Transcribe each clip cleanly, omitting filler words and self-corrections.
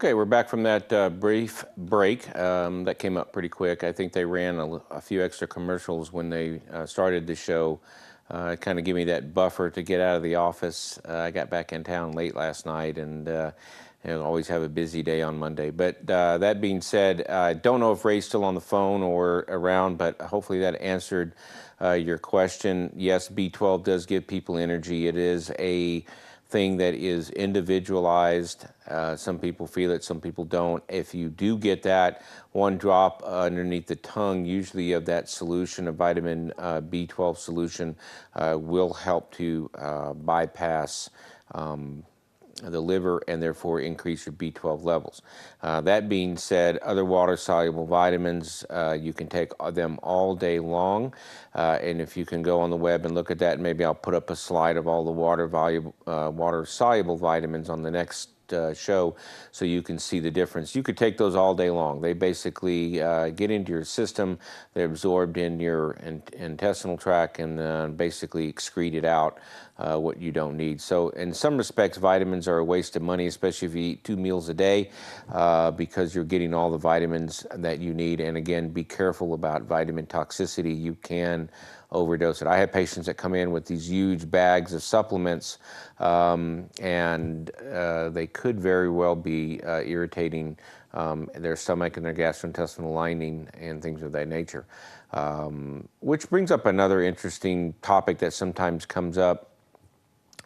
Okay, we're back from that brief break. That came up pretty quick. I think they ran a few extra commercials when they started the show. Kind of give me that buffer to get out of the office. I got back in town late last night and always have a busy day on Monday. But that being said, I don't know if Ray's still on the phone or around, but hopefully that answered your question. Yes, B12 does give people energy. It is a thing that is individualized. Some people feel it, some people don't. If you do get that one drop underneath the tongue, usually of that solution, a vitamin B12 solution, will help to bypass the liver and therefore increase your B12 levels. That being said, other water-soluble vitamins, you can take them all day long. And if you can go on the web and look at that, maybe I'll put up a slide of all the water-soluble vitamins on the next show so you can see the difference. You could take those all day long. They basically get into your system, they're absorbed in your intestinal tract and basically excreted out what you don't need. So in some respects, vitamins are a waste of money, especially if you eat 2 meals a day, because you're getting all the vitamins that you need. And again, be careful about vitamin toxicity. You can overdose it. I have patients that come in with these huge bags of supplements, and they could very well be irritating their stomach and their gastrointestinal lining and things of that nature. Which brings up another interesting topic that sometimes comes up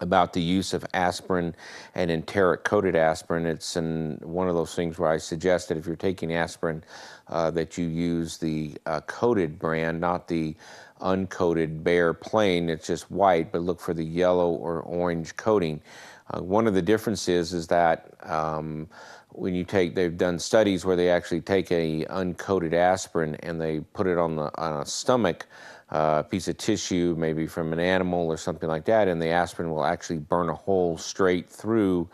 about the use of aspirin and enteric-coated aspirin. It's one of those things where I suggest that if you're taking aspirin, that you use the coated brand, not the uncoated bare plain. It's just white, but look for the yellow or orange coating. One of the differences is that when you they've done studies where they actually take a uncoated aspirin and they put it on a stomach, piece of tissue, maybe from an animal or something like that, and the aspirin will actually burn a hole straight through.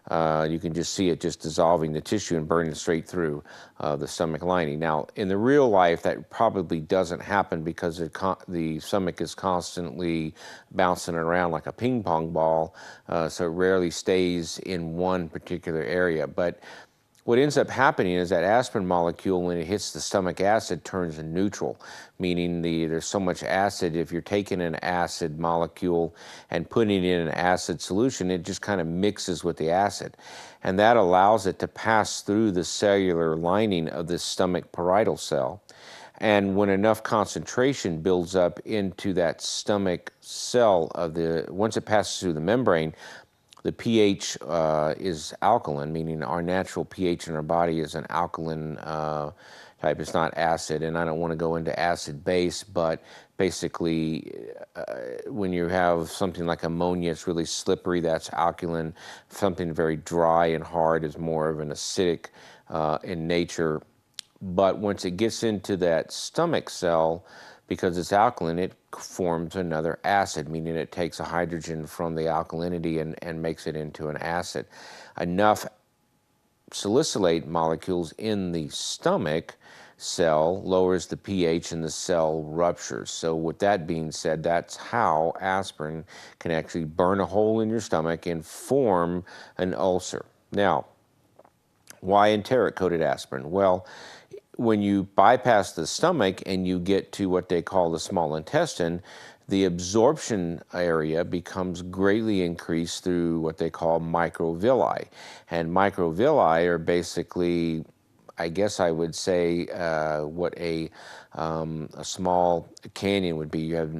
You can just see it just dissolving the tissue and burning straight through the stomach lining. Now, in the real life, that probably doesn't happen because the stomach is constantly bouncing around like a ping pong ball, so it rarely stays in one particular area. But what ends up happening is that aspirin molecule, when it hits the stomach acid, turns neutral, meaning there's so much acid. If you're taking an acid molecule and putting it in an acid solution, it just kind of mixes with the acid. And that allows it to pass through the cellular lining of the stomach parietal cell. And when enough concentration builds up into that stomach cell once it passes through the membrane, the pH is alkaline, meaning our natural pH in our body is an alkaline type. It's not acid, and I don't want to go into acid-base, but basically when you have something like ammonia, it's really slippery, that's alkaline. Something very dry and hard is more of an acidic in nature. But once it gets into that stomach cell, because it's alkaline, it forms another acid, meaning it takes a hydrogen from the alkalinity and makes it into an acid. Enough salicylate molecules in the stomach cell lowers the pH and the cell ruptures. So with that being said, that's how aspirin can actually burn a hole in your stomach and form an ulcer. Now, why enteric-coated aspirin? Well, when you bypass the stomach and you get to what they call the small intestine, the absorption area becomes greatly increased through what they call microvilli. And microvilli are basically, I guess I would say, what a small canyon would be. You have,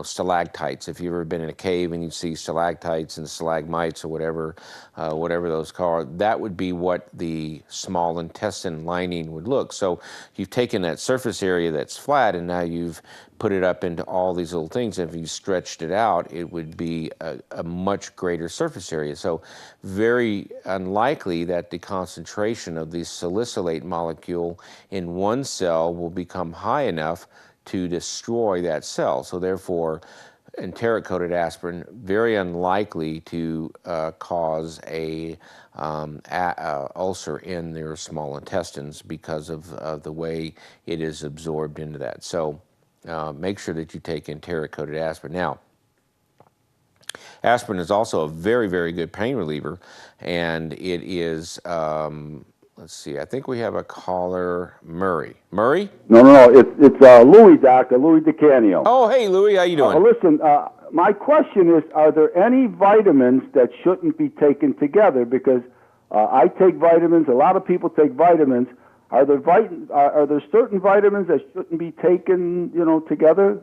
stalactites. If you've ever been in a cave and you see stalactites and stalagmites or whatever those are, that would be what the small intestine lining would look. So you've taken that surface area that's flat and now you've put it up into all these little things. If you stretched it out, it would be a much greater surface area. So very unlikely that the concentration of the salicylate molecule in one cell will become high enough to destroy that cell. So therefore, enteric-coated aspirin, very unlikely to cause a ulcer in their small intestines because of the way it is absorbed into that. So make sure that you take enteric-coated aspirin. Now, aspirin is also a very, very good pain reliever, and it is let's see. I think we have a caller, Murray. Murray? No. It's Louis, Doctor Louis DeCanio. Oh, hey, Louis. How you doing? Listen, my question is: are there any vitamins that shouldn't be taken together? Because I take vitamins. A lot of people take vitamins. Are there certain vitamins that shouldn't be taken, together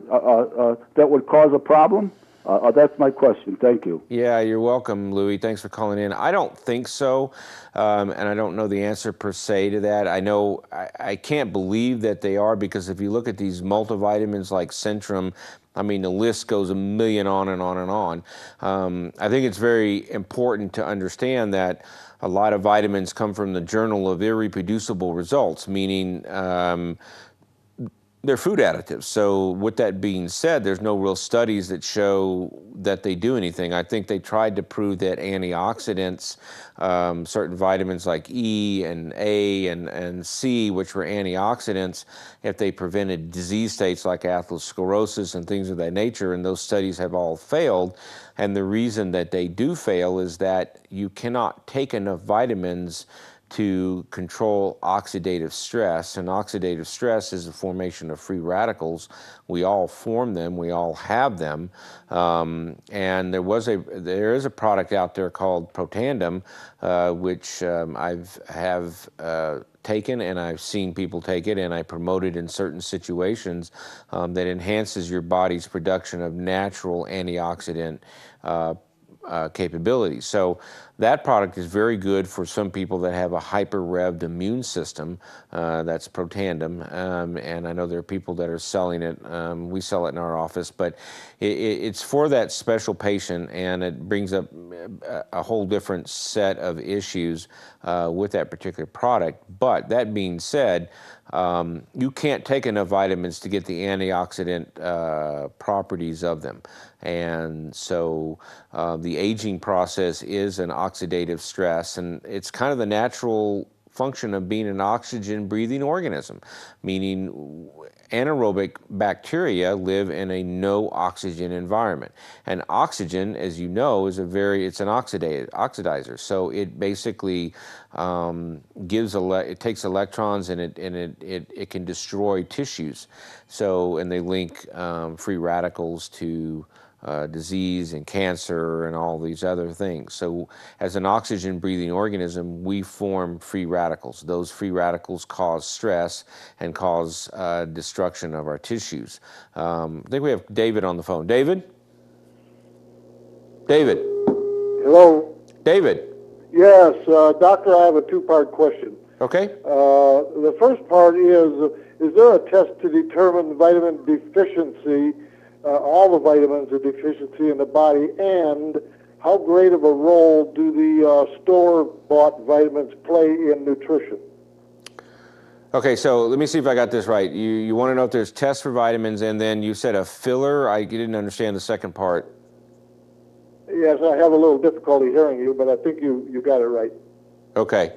that would cause a problem? That's my question. Thank you. Yeah, you're welcome, Louis. Thanks for calling in. I don't think so, and I don't know the answer per se to that. I know I can't believe that they are, because if you look at these multivitamins like Centrum, I mean, the list goes a million on and on and on. I think it's very important to understand that a lot of vitamins come from the Journal of Irreproducible Results, meaning they're food additives. So with that being said, there's no real studies that show that they do anything. I think they tried to prove that antioxidants, certain vitamins like E and A and C, which were antioxidants, if they prevented disease states like atherosclerosis and things of that nature, and those studies have all failed. And the reason that they do fail is that you cannot take enough vitamins to control oxidative stress, and oxidative stress is the formation of free radicals. We all form them, we all have them, and there is a product out there called Protandim, which have taken, and I've seen people take it, and I promote it in certain situations, that enhances your body's production of natural antioxidant capabilities. So that product is very good for some people that have a hyper-revved immune system. That's Protandim, and I know there are people that are selling it. We sell it in our office, but it's for that special patient, and it brings up a whole different set of issues with that particular product. But that being said, you can't take enough vitamins to get the antioxidant properties of them. And so the aging process is an oxidative stress, and it's kind of the natural function of being an oxygen-breathing organism, meaning anaerobic bacteria live in a no oxygen environment. And oxygen, as you know, is it's an oxidizer. So it basically it takes electrons, and it can destroy tissues. So, and they link free radicals to disease and cancer and all these other things. So as an oxygen-breathing organism, we form free radicals. Those free radicals cause stress and cause destruction of our tissues. I think we have David on the phone. David? David? Hello? David? Yes, doctor, I have a two-part question. Okay. The first part is there a test to determine vitamin deficiency, all the vitamins of deficiency in the body, and how great of a role do the store-bought vitamins play in nutrition? Okay, so let me see if I got this right. You want to know if there's tests for vitamins, and then you said a filler. I didn't understand the second part. Yes, I have a little difficulty hearing you, but I think you got it right. Okay.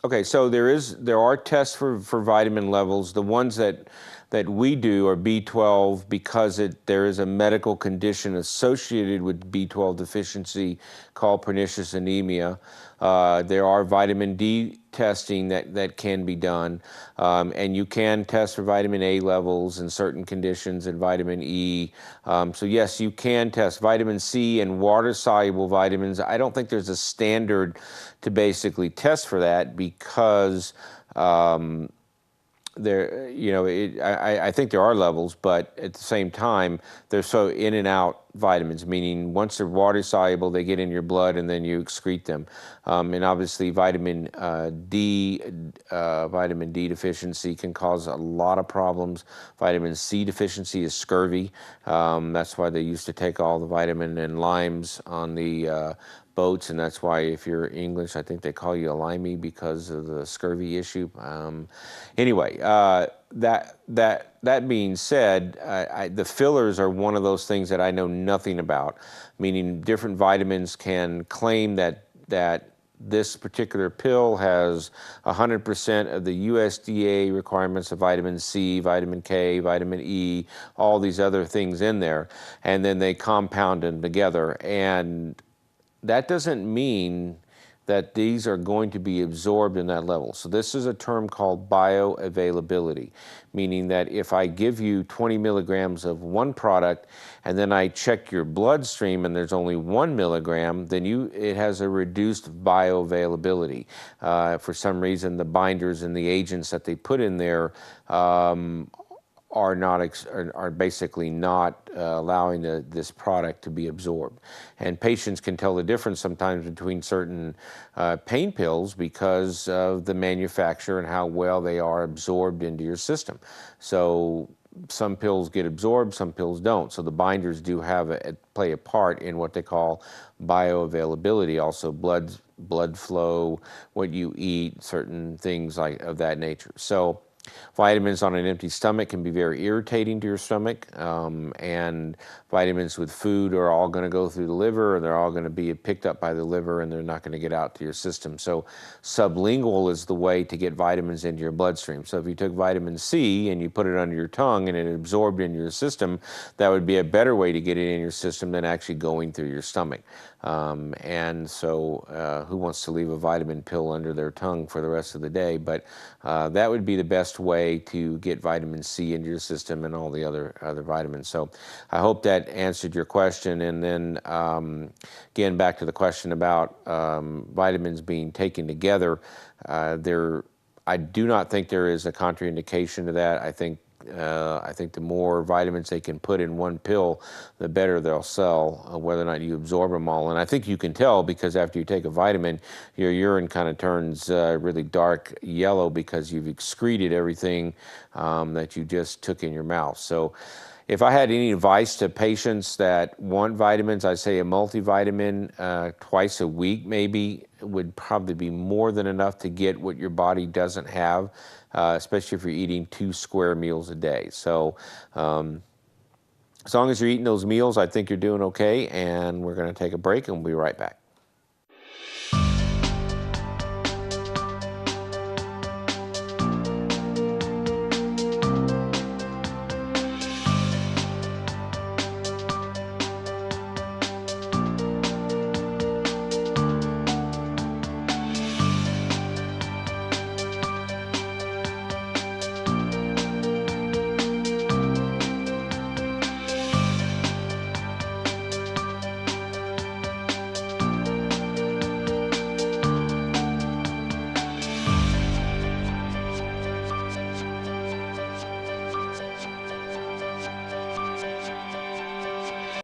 Okay, so there are tests for vitamin levels. The ones that we do are B12, because there is a medical condition associated with B12 deficiency called pernicious anemia. There are vitamin D testing that can be done, and you can test for vitamin A levels in certain conditions, and vitamin E. So yes, you can test vitamin C and water-soluble vitamins. I don't think there's a standard to basically test for that, because I think there are levels, but at the same time, they're so in and out vitamins, meaning once they're water soluble, they get in your blood and then you excrete them. And obviously vitamin D deficiency can cause a lot of problems. Vitamin C deficiency is scurvy. That's why they used to take all the vitamin and limes on the boats, and that's why if you're English, I think they call you a limey because of the scurvy issue. Anyway, that being said, the fillers are one of those things that I know nothing about, meaning different vitamins can claim that this particular pill has 100% of the USDA requirements of vitamin C, vitamin K, vitamin E, all these other things in there, and then they compound them together. And that doesn't mean that these are going to be absorbed in that level. So this is a term called bioavailability, meaning that if I give you 20 milligrams of one product and then I check your bloodstream and there's only 1 milligram, then it has a reduced bioavailability. For some reason, the binders and the agents that they put in there are basically not allowing this product to be absorbed. And patients can tell the difference sometimes between certain pain pills because of the manufacturer and how well they are absorbed into your system. So some pills get absorbed, some pills don't. So the binders do play a part in what they call bioavailability, also blood flow, what you eat, certain things like of that nature. So vitamins on an empty stomach can be very irritating to your stomach, and vitamins with food are all going to go through the liver, or they're all going to be picked up by the liver, and they're not going to get out to your system. So sublingual is the way to get vitamins into your bloodstream. So if you took vitamin C and you put it under your tongue and it absorbed into your system, that would be a better way to get it in your system than actually going through your stomach. And so who wants to leave a vitamin pill under their tongue for the rest of the day? But that would be the best way to get vitamin C into your system and all the other vitamins. So I hope that answered your question. And then again, back to the question about vitamins being taken together, I do not think there is a contraindication to that. I think the more vitamins they can put in one pill, the better they'll sell, whether or not you absorb them all. And I think you can tell because after you take a vitamin, your urine kind of turns really dark yellow because you've excreted everything that you just took in your mouth. So if I had any advice to patients that want vitamins, I'd say a multivitamin twice a week maybe would probably be more than enough to get what your body doesn't have, especially if you're eating 2 square meals a day. So as long as you're eating those meals, I think you're doing okay, and we're going to take a break and we'll be right back.